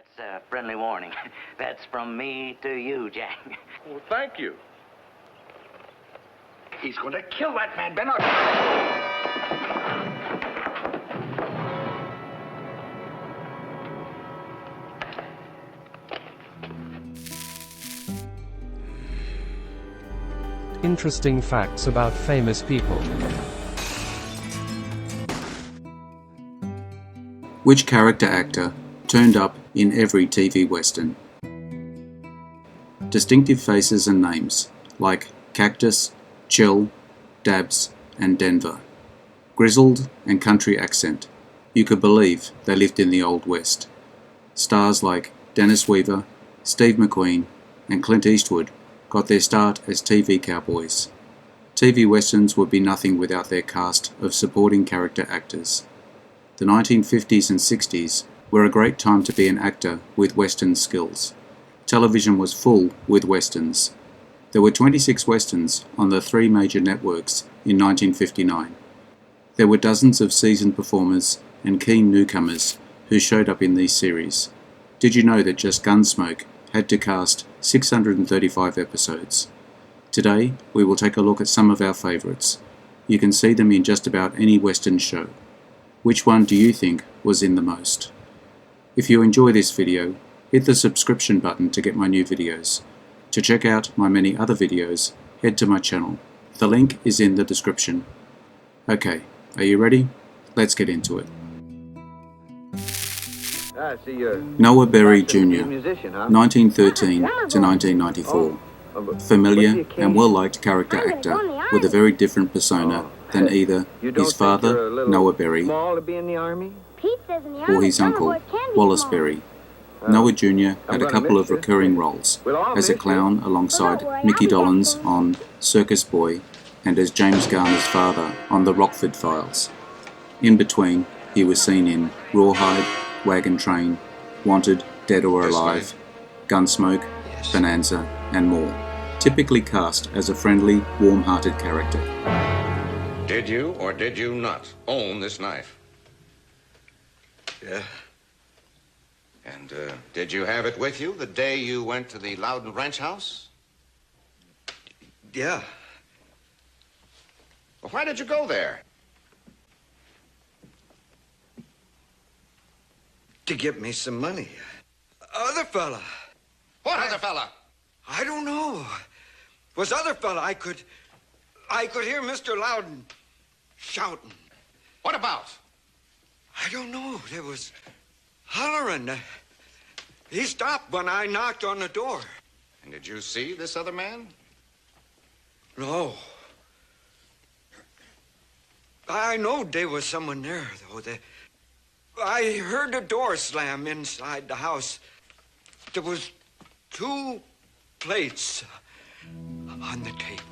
That's a friendly warning. That's from me to you, Jack. Well, thank you. He's going to kill that man, Bennett. Interesting facts about famous people. Which character actor turned up in every TV Western? Distinctive faces and names, like Cactus, Chill, Dabs, and Denver. Grizzled and country accent. You could believe they lived in the Old West. Stars like Dennis Weaver, Steve McQueen, and Clint Eastwood got their start as TV cowboys. TV Westerns would be nothing without their cast of supporting character actors. The 1950s and 60s were a great time to be an actor with Western skills. Television was full with Westerns. There were 26 Westerns on the three major networks in 1959. There were dozens of seasoned performers and keen newcomers who showed up in these series. Did you know that just Gunsmoke had to cast 635 episodes? Today, we will take a look at some of our favourites. You can see them in just about any Western show. Which one do you think was in the most? If you enjoy this video, hit the subscription button to get my new videos. To check out my many other videos, head to my channel. The link is in the description. Okay, are you ready? Let's get into it. Noah Berry Jr., 1913 to 1994. Familiar and well-liked character actor with a very different persona than either his father, Noah Berry, or his uncle, Wallace Berry. Noah Jr. had a couple of recurring roles, as a clown alongside Mickey Dolenz on Circus Boy and as James Garner's father on The Rockford Files. In between, he was seen in Rawhide, Wagon Train, Wanted, Dead or Alive, Gunsmoke, Bonanza, and more. Typically cast as a friendly, warm-hearted character. Did you or did you not own this knife? Yeah. And did you have it with you the day you went to the Loudon Ranch house? Yeah. Well, why did you go there? To get me some money. Other fella. What other fella? I don't know. Was other fella. I could hear Mr. Loudon shouting. What about? I don't know. There was hollering. He stopped when I knocked on the door. And did you see this other man? No. I know there was someone there, though. I heard the door slam inside the house. There was 2 plates on the table.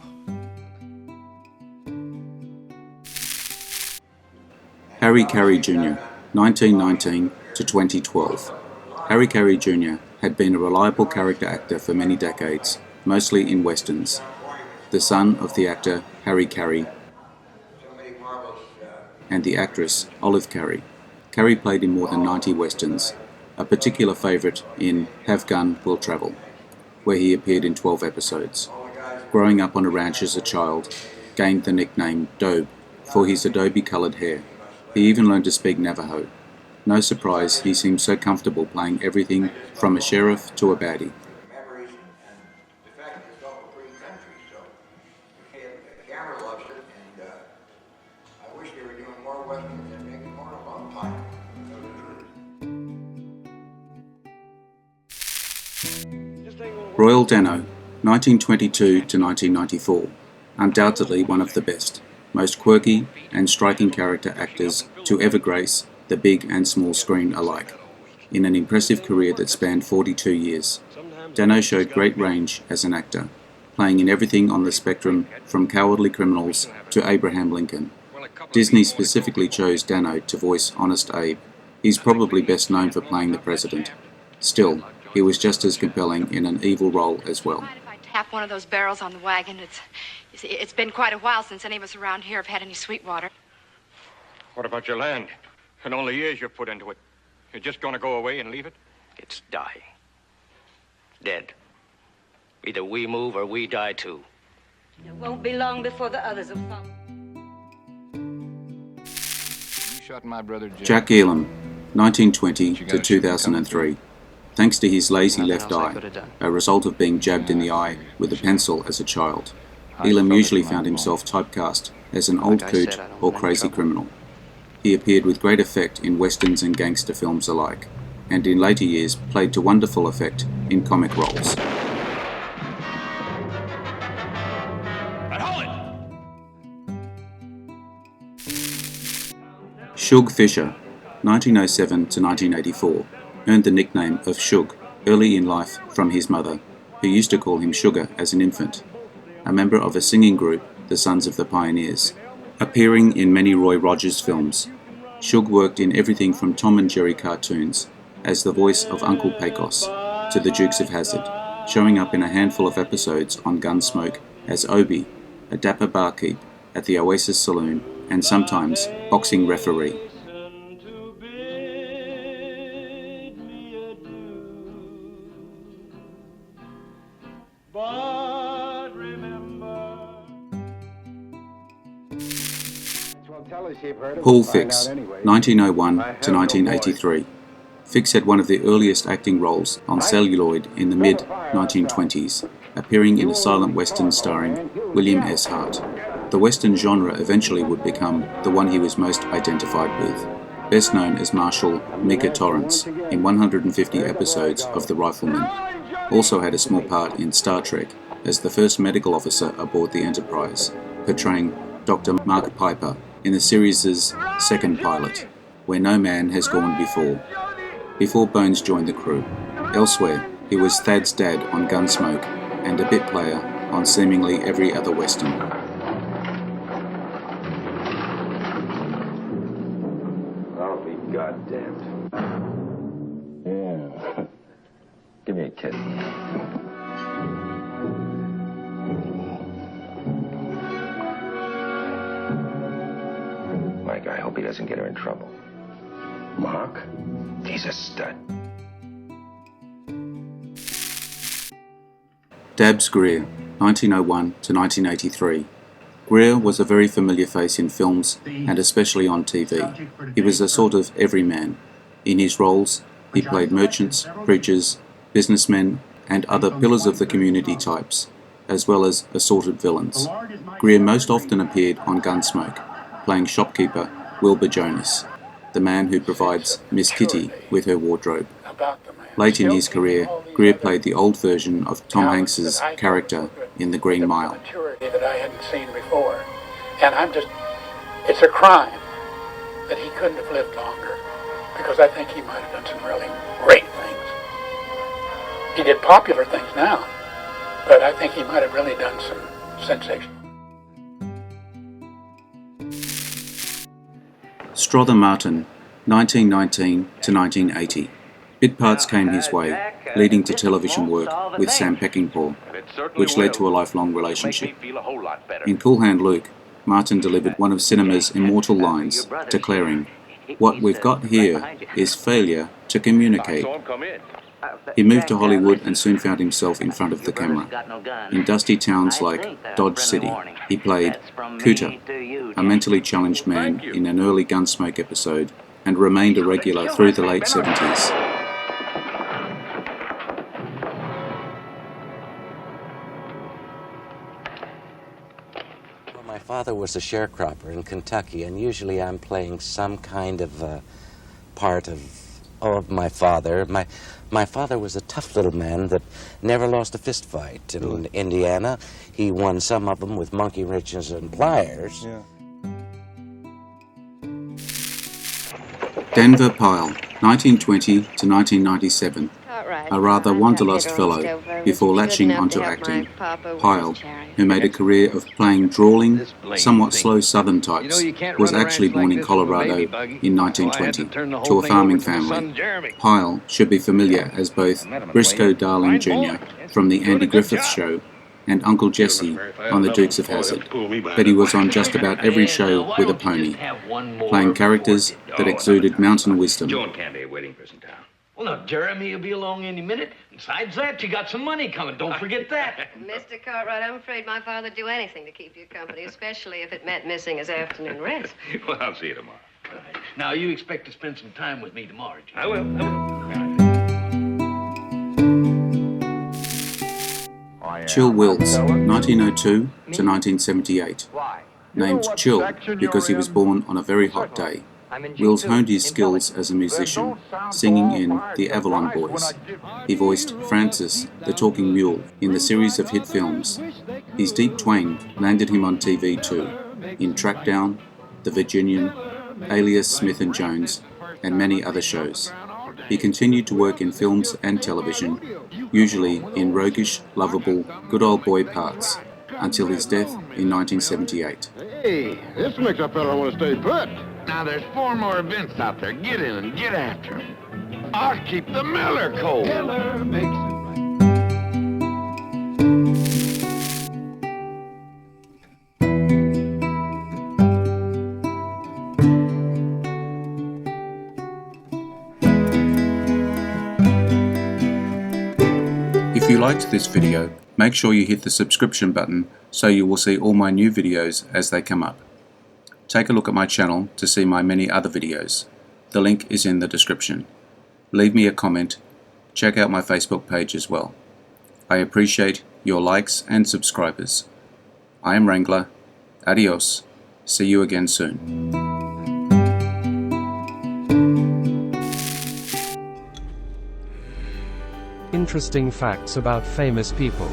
Cary Jr., 1919 to 2012. Cary Jr. had been a reliable character actor for many decades, mostly in westerns. The son of the actor Harry Carey and the actress Olive Carey. Carey played in more than 90 westerns, a particular favourite in Have Gun Will Travel, where he appeared in 12 episodes. Growing up on a ranch as a child, gained the nickname Dobe for his adobe-coloured hair. He even learned to speak Navajo. No surprise, he seemed so comfortable playing everything from a sheriff to a baddie. Royal Dano, 1922 to 1994. Undoubtedly one of the best, most quirky and striking character actors to ever grace the big and small screen alike, in an impressive career that spanned 42 years. Dano showed great range as an actor, playing in everything on the spectrum from Cowardly Criminals to Abraham Lincoln. Disney specifically chose Dano to voice Honest Abe. He's probably best known for playing the president. Still, he was just as compelling in an evil role as well. Mind if I tap one of those barrels on the wagon? It's been quite a while since any of us around here have had any sweet water. What about your land? And all the years you put into it? You're just going to go away and leave it? It's dying. Dead. Either we move or we die too. It won't be long before the others will follow. You shot my brother Jack Elam, 1920 to 2003. Thanks to his lazy left eye, a result of being jabbed in the eye with a pencil as a child, Elam usually found himself typecast as an old coot or crazy criminal. He appeared with great effect in westerns and gangster films alike, and in later years played to wonderful effect in comic roles. Suge Fisher, 1907 to 1984, earned the nickname of Suge early in life from his mother, who used to call him Sugar as an infant. A member of a singing group, the Sons of the Pioneers. Appearing in many Roy Rogers films, Suge worked in everything from Tom and Jerry cartoons, as the voice of Uncle Pecos, to the Dukes of Hazzard, showing up in a handful of episodes on Gunsmoke as Obi, a dapper barkeep at the Oasis Saloon, and sometimes boxing referee. Paul Fix, 1901 to 1983. Fix had one of the earliest acting roles on celluloid in the mid-1920s, appearing in a silent western starring William S. Hart. The western genre eventually would become the one he was most identified with, best known as Marshal Mik Torrance in 150 episodes of The Rifleman. Also had a small part in Star Trek as the first medical officer aboard the Enterprise, portraying Dr. Mark Piper in the series' second pilot, Where No Man Has Gone before Bones joined the crew. Elsewhere, he was Thad's dad on Gunsmoke and a bit player on seemingly every other western. I'll be goddamned. Yeah. Give me a kiss. Mike, I hope he doesn't get her in trouble. Mark? He's a stud. Dabs Greer, 1901 to 1983. Greer was a very familiar face in films and especially on TV. He was a sort of everyman. In his roles, he played merchants, preachers, businessmen, and other pillars of the community types, as well as assorted villains. Greer most often appeared on Gunsmoke, playing shopkeeper Wilbur Jonas, the man who provides Miss Kitty with her wardrobe. Late in his career, Greer played the old version of Tom Hanks's character in The Green Mile. Maturity that I hadn't seen before, and it's a crime that he couldn't have lived longer, because I think he might have done some really great things. He did popular things now, but I think he might have really done some sensational. Strother Martin, 1919 to 1980. Bit parts came his way, leading to television work with Sam Peckinpah, which led to a lifelong relationship. In Cool Hand Luke, Martin delivered one of cinema's immortal lines, declaring, "What we've got here is failure to communicate." He moved to Hollywood and soon found himself in front of the camera. In dusty towns like Dodge City, he played Cooter, a mentally challenged man in an early Gunsmoke episode, and remained a regular through the late 70s. Well, my father was a sharecropper in Kentucky, and usually I'm playing some kind of part of my father. My father was a tough little man that never lost a fist fight. In Indiana, he won some of them with monkey wrenches and pliers. Yeah. Denver Pyle, 1920 to 1997. A rather wanderlust fellow before latching onto acting. Pyle, who made a career of playing drawling, somewhat slow southern types, was actually born in Colorado in 1920 to a farming family. Pyle should be familiar as both Briscoe Darling Jr. from The Andy Griffith Show and Uncle Jesse on The Dukes of Hazzard, but he was on just about every show with a pony, playing characters that exuded mountain wisdom. Well, now, Jeremy will be along any minute. Besides that, you got some money coming. Don't forget that. Mr. Cartwright, I'm afraid my father'd do anything to keep you company, especially if it meant missing his afternoon rest. Well, I'll see you tomorrow. Right. Now, you expect to spend some time with me tomorrow, Jim. I will. Chill Wills, 1902 to 1978. Named Chill because he was born on a very hot day, Wills honed his skills as a musician, singing in The Avalon Boys. He voiced Francis, the talking mule, in the series of hit films. His deep twang landed him on TV too, in Trackdown, The Virginian, Alias Smith & Jones, and many other shows. He continued to work in films and television, usually in roguish, lovable, good old boy parts, until his death in 1978. Hey, this makes a fella want to stay put. Now there's 4 more events out there. Get in and get after them. I'll keep the Miller cold. Miller makes it right. If you liked this video, make sure you hit the subscription button so you will see all my new videos as they come up. Take a look at my channel to see my many other videos. The link is in the description. Leave me a comment. Check out my Facebook page as well. I appreciate your likes and subscribers. I am Wrangler. Adios. See you again soon. Interesting facts about famous people.